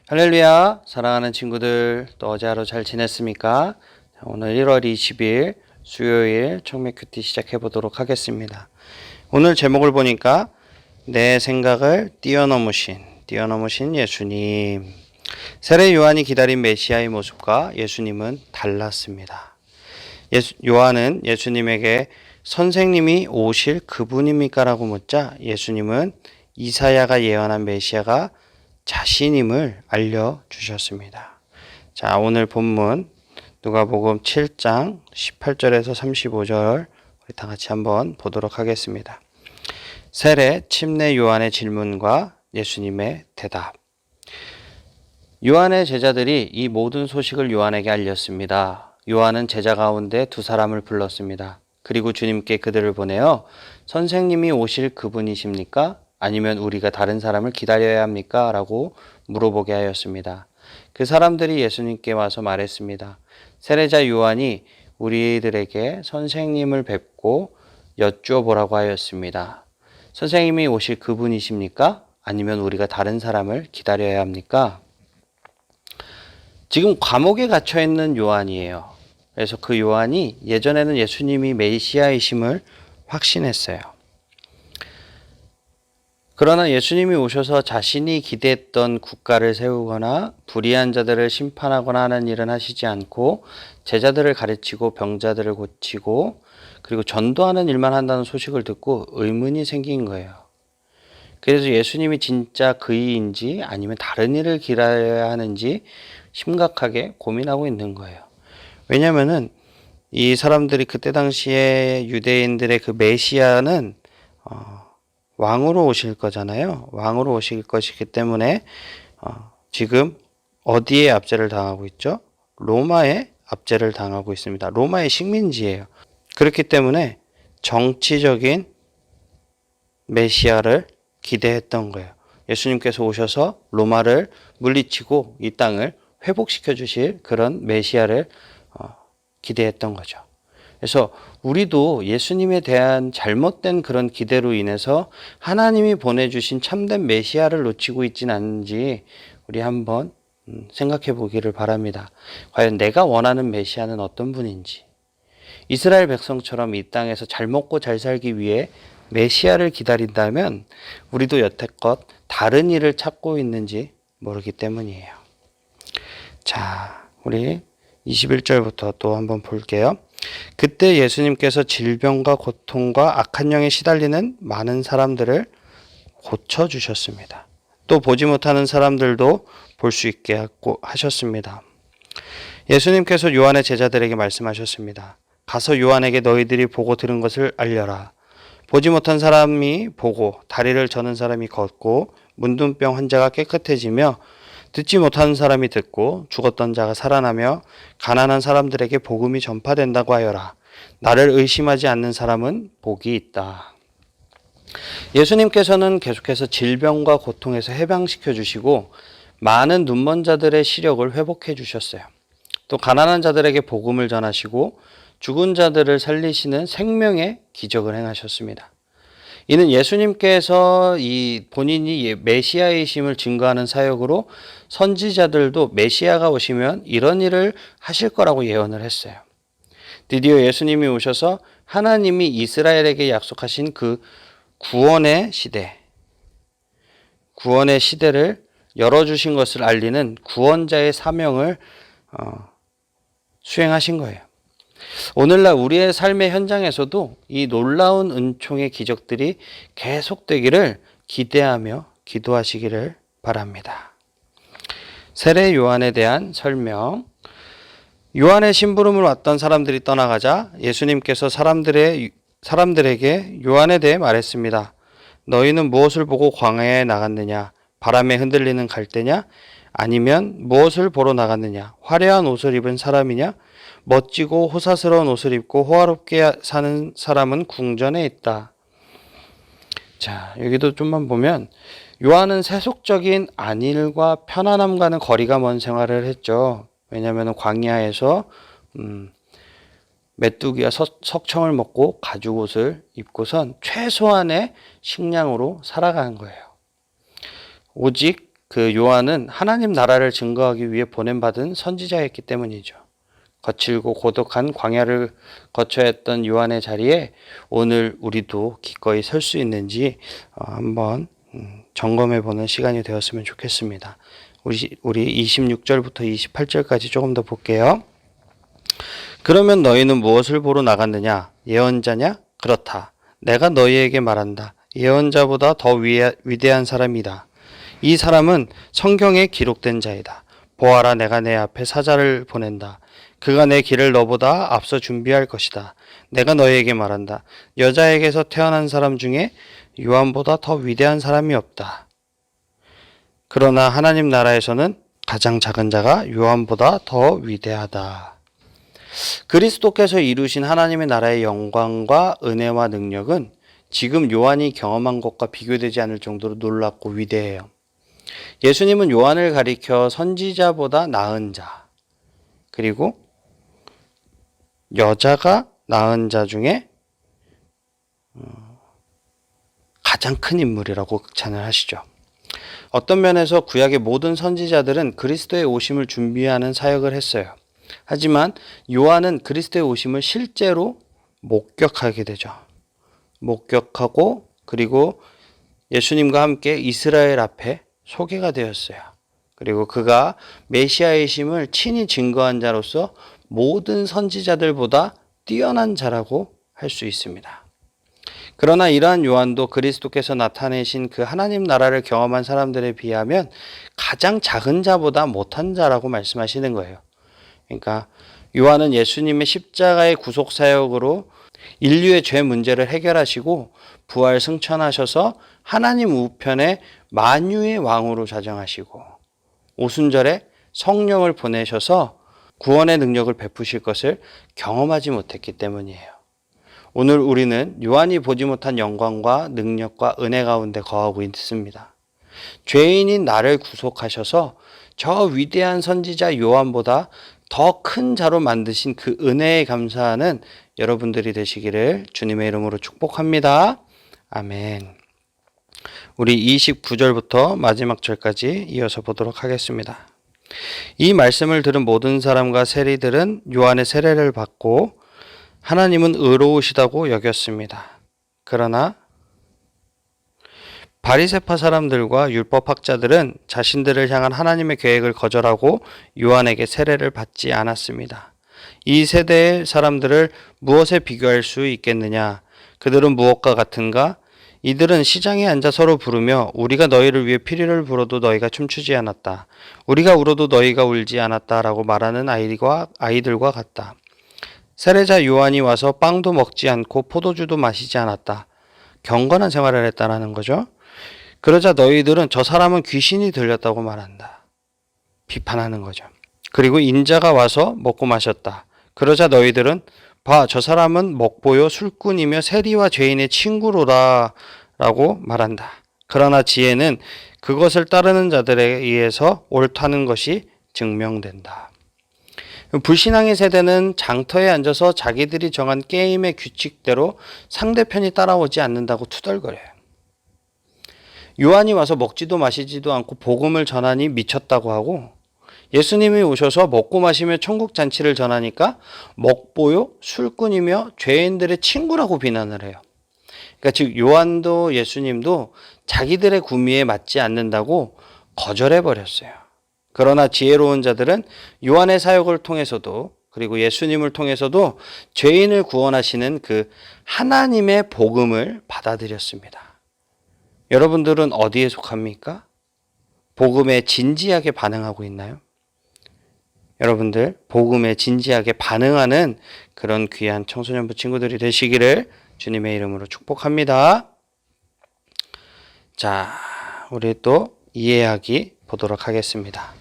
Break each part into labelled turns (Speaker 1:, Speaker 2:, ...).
Speaker 1: 할렐루야, 사랑하는 친구들, 또 어제 하루 잘 지냈습니까? 오늘 1월 20일 수요일 청맥 큐티 시작해 보도록 하겠습니다. 오늘 제목을 보니까 내 생각을 뛰어넘으신 예수님. 세례 요한이 기다린 메시아의 모습과 예수님은 달랐습니다. 요한은 예수님에게 선생님이 오실 그분입니까? 라고 묻자 예수님은 이사야가 예언한 메시아가 자신임을 알려주셨습니다. 자, 오늘 본문 누가복음 7장 18절에서 35절 우리 다 같이 한번 보도록 하겠습니다. 세례 침례 요한의 질문과 예수님의 대답. 요한의 제자들이 이 모든 소식을 요한에게 알렸습니다. 요한은 제자 가운데 두 사람을 불렀습니다. 그리고 주님께 그들을 보내어 선생님이 오실 그분이십니까? 아니면 우리가 다른 사람을 기다려야 합니까? 라고 물어보게 하였습니다. 그 사람들이 예수님께 와서 말했습니다. 세례자 요한이 우리들에게 선생님을 뵙고 여쭈어보라고 하였습니다. 선생님이 오실 그분이십니까? 아니면 우리가 다른 사람을 기다려야 합니까? 지금 감옥에 갇혀 있는 요한이에요. 그래서 그 요한이 예전에는 예수님이 메시아이심을 확신했어요. 그러나 예수님이 오셔서 자신이 기대했던 국가를 세우거나 불의한 자들을 심판하거나 하는 일은 하시지 않고 제자들을 가르치고 병자들을 고치고 그리고 전도하는 일만 한다는 소식을 듣고 의문이 생긴 거예요. 그래서 예수님이 진짜 그이인지 아니면 다른 일을 기다려야 하는지 심각하게 고민하고 있는 거예요. 왜냐면은 이 사람들이 그때 당시에 유대인들의 그 메시아는 왕으로 오실 거잖아요. 왕으로 오실 것이기 때문에 지금 어디에 압제를 당하고 있죠? 로마에 압제를 당하고 있습니다. 로마의 식민지예요. 그렇기 때문에 정치적인 메시아를 기대했던 거예요. 예수님께서 오셔서 로마를 물리치고 이 땅을 회복시켜 주실 그런 메시아를 기대했던 거죠. 그래서 우리도 예수님에 대한 잘못된 그런 기대로 인해서 하나님이 보내주신 참된 메시아를 놓치고 있지는 않은지 우리 한번 생각해 보기를 바랍니다. 과연 내가 원하는 메시아는 어떤 분인지, 이스라엘 백성처럼 이 땅에서 잘 먹고 잘 살기 위해 메시아를 기다린다면 우리도 여태껏 다른 일을 찾고 있는지 모르기 때문이에요. 자, 우리 21절부터 또 한번 볼게요. 그때 예수님께서 질병과 고통과 악한 영에 시달리는 많은 사람들을 고쳐주셨습니다. 또 보지 못하는 사람들도 볼 수 있게 하셨습니다. 예수님께서 요한의 제자들에게 말씀하셨습니다. 가서 요한에게 너희들이 보고 들은 것을 알려라. 보지 못한 사람이 보고 다리를 저는 사람이 걷고 문둥병 환자가 깨끗해지며 듣지 못하는 사람이 듣고 죽었던 자가 살아나며 가난한 사람들에게 복음이 전파된다고 하여라. 나를 의심하지 않는 사람은 복이 있다. 예수님께서는 계속해서 질병과 고통에서 해방시켜 주시고 많은 눈먼 자들의 시력을 회복해 주셨어요. 또 가난한 자들에게 복음을 전하시고 죽은 자들을 살리시는 생명의 기적을 행하셨습니다. 이는 예수님께서 이 본인이 메시아이심을 증거하는 사역으로 선지자들도 메시아가 오시면 이런 일을 하실 거라고 예언을 했어요. 드디어 예수님이 오셔서 하나님이 이스라엘에게 약속하신 그 구원의 시대를 열어주신 것을 알리는 구원자의 사명을 수행하신 거예요. 오늘날 우리의 삶의 현장에서도 이 놀라운 은총의 기적들이 계속되기를 기대하며 기도하시기를 바랍니다. 세례 요한에 대한 설명. 요한의 심부름을 왔던 사람들이 떠나가자 예수님께서 사람들에게 요한에 대해 말했습니다. 너희는 무엇을 보고 광야에 나갔느냐? 바람에 흔들리는 갈대냐? 아니면 무엇을 보러 나갔느냐? 화려한 옷을 입은 사람이냐? 멋지고 호사스러운 옷을 입고 호화롭게 사는 사람은 궁전에 있다. 자, 여기도 좀만 보면 요한은 세속적인 안일과 편안함과는 거리가 먼 생활을 했죠. 왜냐하면 광야에서 메뚜기와 석청을 먹고 가죽옷을 입고선 최소한의 식량으로 살아가는 거예요. 오직 그 요한은 하나님 나라를 증거하기 위해 보냄받은 선지자였기 때문이죠. 거칠고 고독한 광야를 거쳐야 했던 요한의 자리에 오늘 우리도 기꺼이 설 수 있는지 한번 점검해 보는 시간이 되었으면 좋겠습니다. 우리 26절부터 28절까지 조금 더 볼게요. 그러면 너희는 무엇을 보러 나갔느냐? 예언자냐? 그렇다. 내가 너희에게 말한다. 예언자보다 더 위대한 사람이다. 이 사람은 성경에 기록된 자이다. 보아라, 내가 내 앞에 사자를 보낸다. 그가 내 길을 너보다 앞서 준비할 것이다. 내가 너희에게 말한다. 여자에게서 태어난 사람 중에 요한보다 더 위대한 사람이 없다. 그러나 하나님 나라에서는 가장 작은 자가 요한보다 더 위대하다. 그리스도께서 이루신 하나님의 나라의 영광과 은혜와 능력은 지금 요한이 경험한 것과 비교되지 않을 정도로 놀랍고 위대해요. 예수님은 요한을 가리켜 선지자보다 나은 자, 그리고 여자가 낳은 자 중에 가장 큰 인물이라고 극찬을 하시죠. 어떤 면에서 구약의 모든 선지자들은 그리스도의 오심을 준비하는 사역을 했어요. 하지만 요한은 그리스도의 오심을 실제로 목격하게 되죠. 목격하고 그리고 예수님과 함께 이스라엘 앞에 소개가 되었어요. 그리고 그가 메시아이심을 친히 증거한 자로서 모든 선지자들보다 뛰어난 자라고 할 수 있습니다. 그러나 이러한 요한도 그리스도께서 나타내신 그 하나님 나라를 경험한 사람들에 비하면 가장 작은 자보다 못한 자라고 말씀하시는 거예요. 그러니까 요한은 예수님의 십자가의 구속 사역으로 인류의 죄 문제를 해결하시고 부활 승천하셔서 하나님 우편에 만유의 왕으로 자정하시고 오순절에 성령을 보내셔서 구원의 능력을 베푸실 것을 경험하지 못했기 때문이에요. 오늘 우리는 요한이 보지 못한 영광과 능력과 은혜 가운데 거하고 있습니다. 죄인인 나를 구속하셔서 저 위대한 선지자 요한보다 더 큰 자로 만드신 그 은혜에 감사하는 여러분들이 되시기를 주님의 이름으로 축복합니다. 아멘. 우리 29절부터 마지막 절까지 이어서 보도록 하겠습니다. 이 말씀을 들은 모든 사람과 세리들은 요한의 세례를 받고 하나님은 의로우시다고 여겼습니다. 그러나 바리새파 사람들과 율법학자들은 자신들을 향한 하나님의 계획을 거절하고 요한에게 세례를 받지 않았습니다. 이 세대의 사람들을 무엇에 비교할 수 있겠느냐? 그들은 무엇과 같은가? 이들은 시장에 앉아 서로 부르며 우리가 너희를 위해 피리를 불어도 너희가 춤추지 않았다. 우리가 울어도 너희가 울지 않았다라고 말하는 아이들과 같다. 세례자 요한이 와서 빵도 먹지 않고 포도주도 마시지 않았다. 경건한 생활을 했다라는 거죠. 그러자 너희들은 저 사람은 귀신이 들렸다고 말한다. 비판하는 거죠. 그리고 인자가 와서 먹고 마셨다. 그러자 너희들은 봐, 저 사람은 먹보요 술꾼이며 세리와 죄인의 친구로다 라고 말한다. 그러나 지혜는 그것을 따르는 자들에 의해서 옳다는 것이 증명된다. 불신앙의 세대는 장터에 앉아서 자기들이 정한 게임의 규칙대로 상대편이 따라오지 않는다고 투덜거려요. 요한이 와서 먹지도 마시지도 않고 복음을 전하니 미쳤다고 하고 예수님이 오셔서 먹고 마시며 천국 잔치를 전하니까 먹보요 술꾼이며 죄인들의 친구라고 비난을 해요. 그러니까 즉 요한도 예수님도 자기들의 구미에 맞지 않는다고 거절해 버렸어요. 그러나 지혜로운 자들은 요한의 사역을 통해서도 그리고 예수님을 통해서도 죄인을 구원하시는 그 하나님의 복음을 받아들였습니다. 여러분들은 어디에 속합니까? 복음에 진지하게 반응하고 있나요? 여러분들 복음에 진지하게 반응하는 그런 귀한 청소년부 친구들이 되시기를 주님의 이름으로 축복합니다. 자, 우리 또 이해하기 보도록 하겠습니다.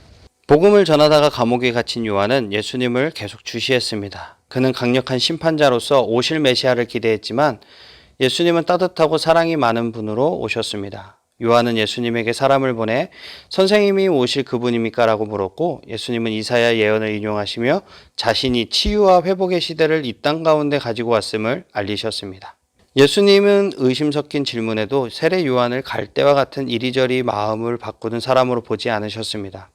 Speaker 1: 복음을 전하다가 감옥에 갇힌 요한은 예수님을 계속 주시했습니다. 그는 강력한 심판자로서 오실 메시아를 기대했지만 예수님은 따뜻하고 사랑이 많은 분으로 오셨습니다. 요한은 예수님에게 사람을 보내 선생님이 오실 그분입니까? 라고 물었고 예수님은 이사야 예언을 인용하시며 자신이 치유와 회복의 시대를 이 땅 가운데 가지고 왔음을 알리셨습니다. 예수님은 의심 섞인 질문에도 세례 요한을 갈대와 같은 이리저리 마음을 바꾸는 사람으로 보지 않으셨습니다.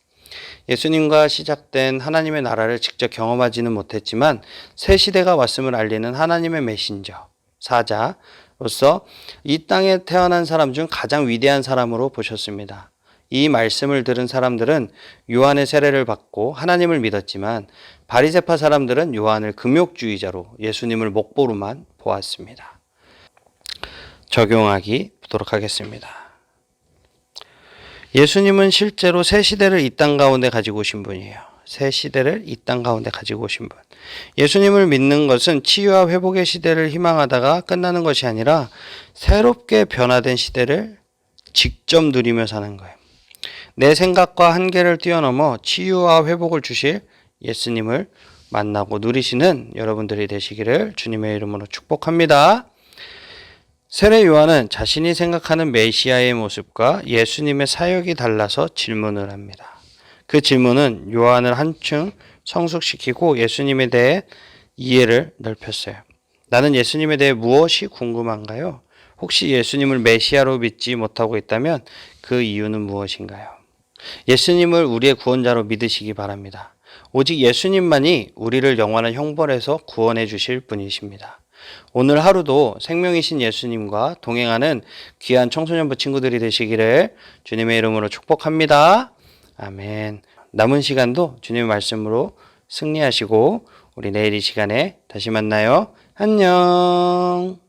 Speaker 1: 예수님과 시작된 하나님의 나라를 직접 경험하지는 못했지만 새 시대가 왔음을 알리는 하나님의 메신저, 사자로서 이 땅에 태어난 사람 중 가장 위대한 사람으로 보셨습니다. 이 말씀을 들은 사람들은 요한의 세례를 받고 하나님을 믿었지만 바리새파 사람들은 요한을 금욕주의자로 예수님을 목보로만 보았습니다. 적용하기 보도록 하겠습니다. 예수님은 실제로 새 시대를 이 땅 가운데 가지고 오신 분이에요. 새 시대를 이 땅 가운데 가지고 오신 분. 예수님을 믿는 것은 치유와 회복의 시대를 희망하다가 끝나는 것이 아니라 새롭게 변화된 시대를 직접 누리며 사는 거예요. 내 생각과 한계를 뛰어넘어 치유와 회복을 주실 예수님을 만나고 누리시는 여러분들이 되시기를 주님의 이름으로 축복합니다. 세례 요한은 자신이 생각하는 메시아의 모습과 예수님의 사역이 달라서 질문을 합니다. 그 질문은 요한을 한층 성숙시키고 예수님에 대해 이해를 넓혔어요. 나는 예수님에 대해 무엇이 궁금한가요? 혹시 예수님을 메시아로 믿지 못하고 있다면 그 이유는 무엇인가요? 예수님을 우리의 구원자로 믿으시기 바랍니다. 오직 예수님만이 우리를 영원한 형벌에서 구원해 주실 분이십니다. 오늘 하루도 생명이신 예수님과 동행하는 귀한 청소년부 친구들이 되시기를 주님의 이름으로 축복합니다. 아멘. 남은 시간도 주님의 말씀으로 승리하시고 우리 내일 이 시간에 다시 만나요. 안녕.